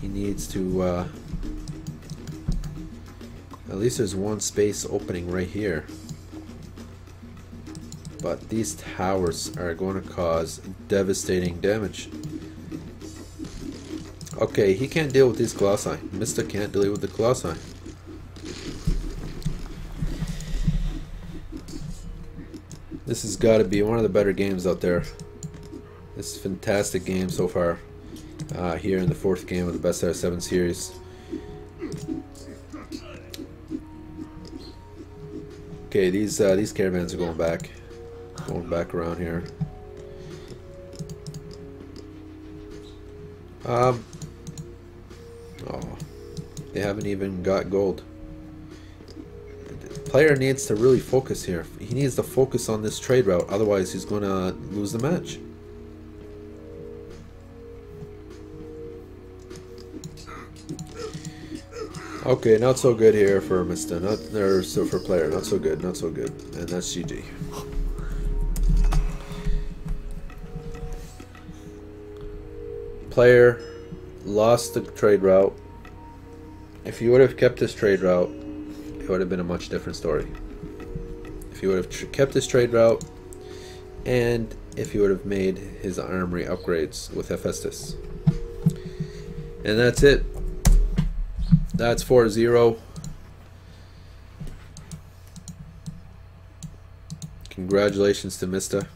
He needs to at least there's one space opening right here. But these towers are going to cause devastating damage. Okay, he can't deal with these colossi. Mista can't deal with the colossi. This has got to be one of the better games out there. This is a fantastic game so far. Here in the 4th game of the Best Out of 7 series. Okay, these caravans are going back around here. Oh, they haven't even got gold. The player needs to really focus here. He needs to focus on this trade route, otherwise he's going to lose the match. Okay, not so good here for Mista. So for player, not so good, not so good, and that's GG. Player lost the trade route. If he would have kept this trade route, it would have been a much different story. If he would have kept this trade route, and if he would have made his armory upgrades with Hephaestus. And that's it. That's 4-0. Congratulations to Mista.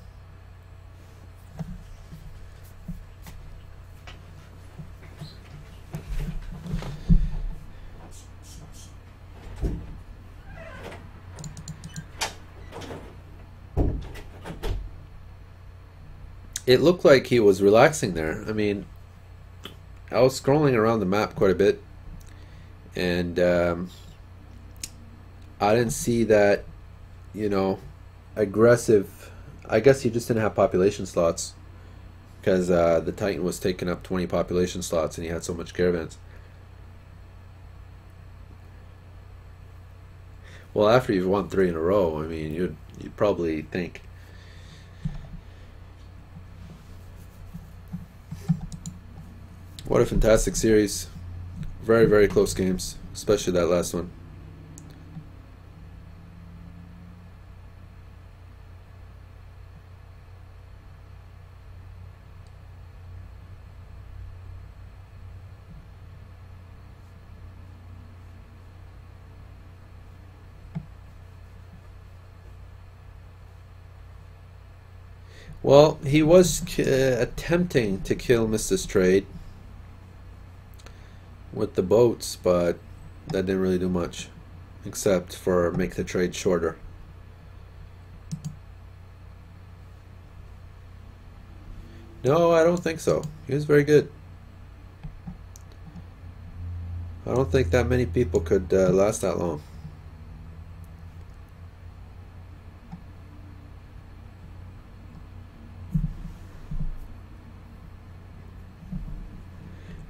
It looked like he was relaxing there. I mean, I was scrolling around the map quite a bit, and I didn't see that, you know, aggressive. I guess he just didn't have population slots, because the Titan was taking up 20 population slots and he had so much caravans. Well, after you've won 3 in a row, I mean, you'd probably think. What a fantastic series. Very, very close games, especially that last one. Well, he was attempting to kill Mista's trade with the boats, but that didn't really do much, except for make the trade shorter. No, I don't think so. He was very good. I don't think that many people could last that long.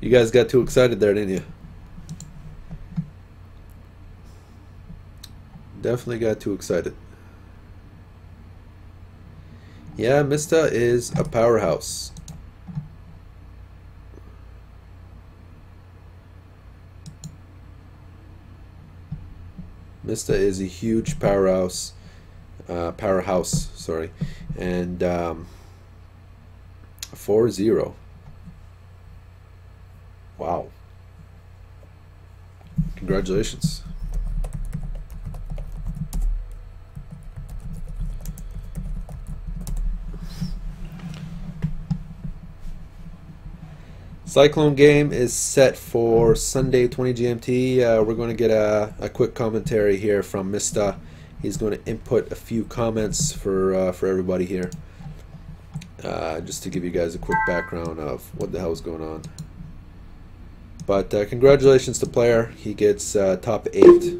You guys got too excited there, didn't you? Definitely got too excited. Yeah, Mista is a powerhouse. Mista is a huge powerhouse. Sorry, and 4-0. Wow. Congratulations. Cyclone game is set for Sunday 20 GMT. We're going to get a quick commentary here from Mista. He's going to input a few comments for everybody here. Just to give you guys a quick background of what the hell is going on. But congratulations to player. He gets top 8.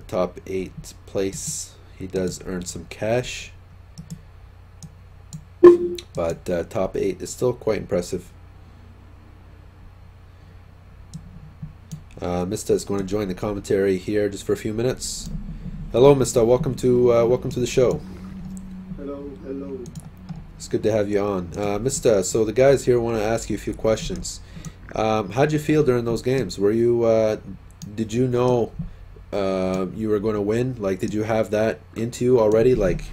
Top 8 place. He does earn some cash. But top 8 is still quite impressive. Mista is going to join the commentary here just for a few minutes. Hello, Mista. Welcome to the show. Hello, hello. It's good to have you on. Mista, so the guys here want to ask you a few questions. How'd you feel during those games? Were you, did you know you were going to win? Like, did you have that into you already? Like,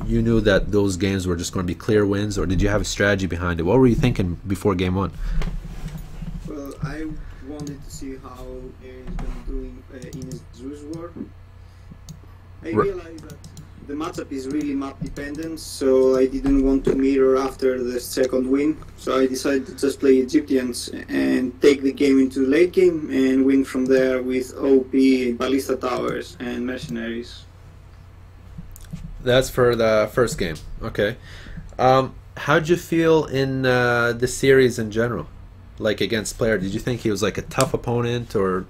you knew that those games were just going to be clear wins, or did you have a strategy behind it? What were you thinking before game one? Well, I wanted to see how he's going to do in his Zeus war. I realized that the matchup is really map dependent, so I didn't want to mirror after the second win. So I decided to just play Egyptians and take the game into late game and win from there with OP, Ballista Towers and Mercenaries. That's for the first game. Okay. How'd you feel in the series in general? Like against Player, did you think he was like a tough opponent, or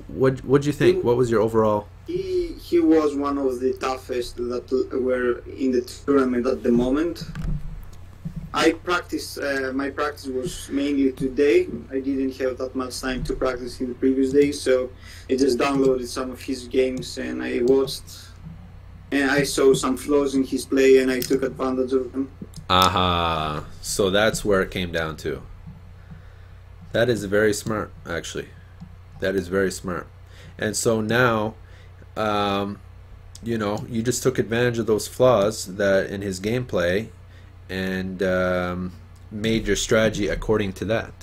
what'd you think? What was your overall? He was one of the toughest that were in the tournament at the moment. I practiced. My practice was mainly today. I didn't have that much time to practice in the previous days, so I just downloaded some of his games and I watched. And I saw some flaws in his play and I took advantage of them. Aha. So that's where it came down to. That is very smart, actually. That is very smart. And so now, you know, you just took advantage of those flaws that in his gameplay and made your strategy according to that.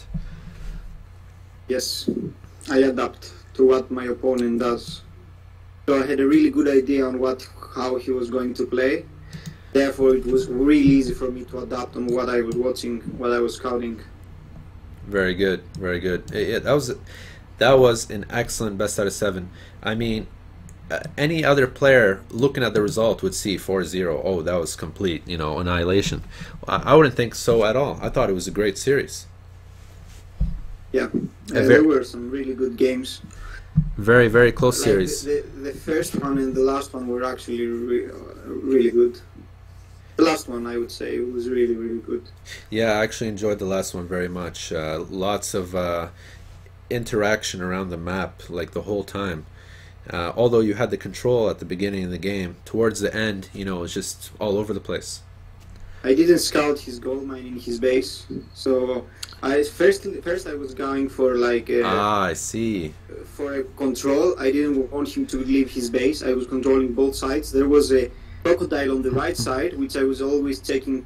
Yes, I adapt to what my opponent does. So I had a really good idea on how he was going to play. Therefore, it was really easy for me to adapt on what I was watching, what I was scouting. Very good, very good. Yeah, that was an excellent best out of 7. I mean, any other player looking at the result would see 4-0. Oh, that was complete, you know, annihilation. I wouldn't think so at all. I thought it was a great series. Yeah, there were some really good games. Very, very close like series. The first one and the last one were actually really good. The last one, I would say, was really, really good. Yeah, I actually enjoyed the last one very much. Lots of interaction around the map, like the whole time. Although you had the control at the beginning of the game, towards the end, you know, it was just all over the place. I didn't scout his gold mine in his base, so first I was going for like I see. For a control. I didn't want him to leave his base. I was controlling both sides. There was a crocodile on the right side, which I was always checking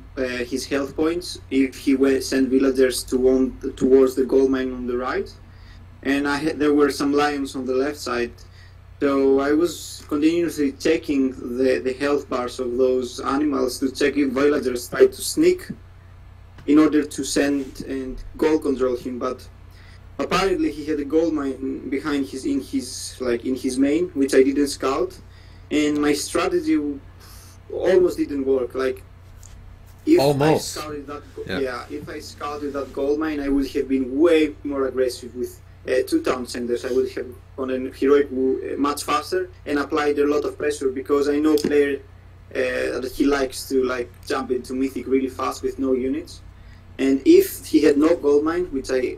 his health points if he sent villagers towards the gold mine on the right, and there were some lions on the left side. So I was continuously checking the health bars of those animals to check if villagers tried to sneak in order to send and goal control him. But apparently he had a gold mine behind in his main, which I didn't scout, and my strategy almost didn't work. Like if I scouted that, if I scouted that gold mine, I would have been way more aggressive with 2 town centers. I would have gone an heroic much faster and applied a lot of pressure, because I know player that he likes to like jump into mythic really fast with no units. And if he had no gold mine,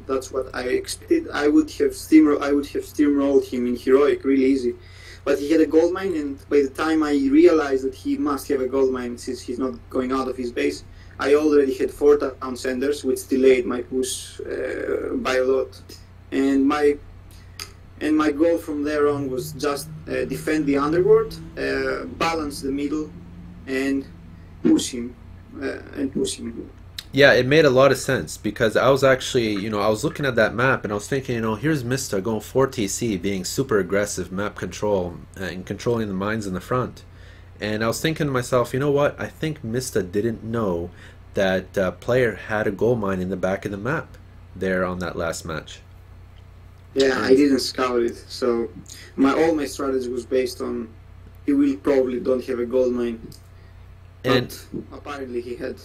that's what I expected, I would have steamrolled him in heroic really easy. But he had a gold mine, and by the time I realized that he must have a gold mine since he's not going out of his base, I already had 4 town centers, which delayed my push by a lot. And my goal from there on was just defend the underworld, balance the middle, and push him. Yeah, it made a lot of sense, because I was actually, you know, I was looking at that map and I was thinking, you know, here's Mista going 4 TC, being super aggressive map control and controlling the mines in the front. And I was thinking to myself, you know what, I think Mista didn't know that player had a gold mine in the back of the map there on that last match. Yeah, I didn't scout it, so all my strategy was based on he will probably don't have a gold mine, but apparently he had.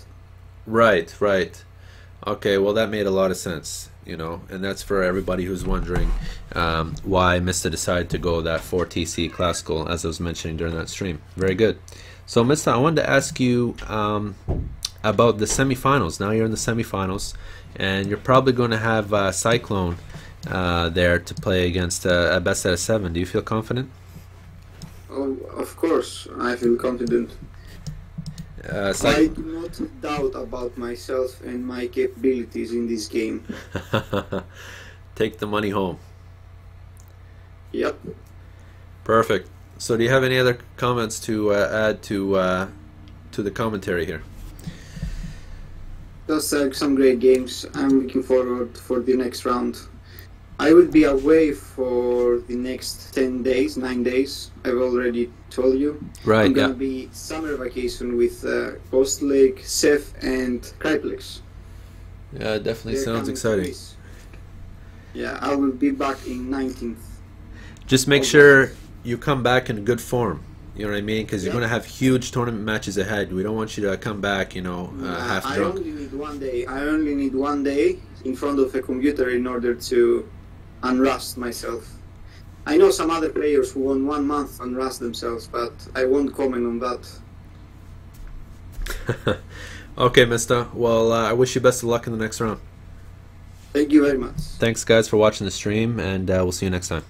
Right, right. Okay, well that made a lot of sense, you know, and that's for everybody who's wondering why Mista decided to go that 4 TC classical, as I was mentioning during that stream. Very good. So Mista, I wanted to ask you about the semifinals. Now you're in the semifinals, and you're probably going to have Cyclone there to play against a best out of 7. Do you feel confident? Oh, of course, I feel confident. I do not doubt about myself and my capabilities in this game. Take the money home. Yep. Perfect. So do you have any other comments to add to the commentary here? Just some great games. I'm looking forward for the next round. I will be away for the next 10 days, 9 days. I've already told you. Right, I'm going to be summer vacation with Post Lake, Seth, and Cryplex. Yeah, it definitely They're sounds coming to exciting. Greece. Yeah, I will be back in 19th. Just make sure you come back in good form. You know what I mean? Because you're going to have huge tournament matches ahead. We don't want you to come back, you know, half I drunk. only need 1 day. I only need 1 day in front of a computer in order to unrust myself. I know some other players who won 1 month unrust themselves, but I won't comment on that. Okay, Mista. Well, I wish you best of luck in the next round. Thank you very much. Thanks, guys, for watching the stream, and we'll see you next time.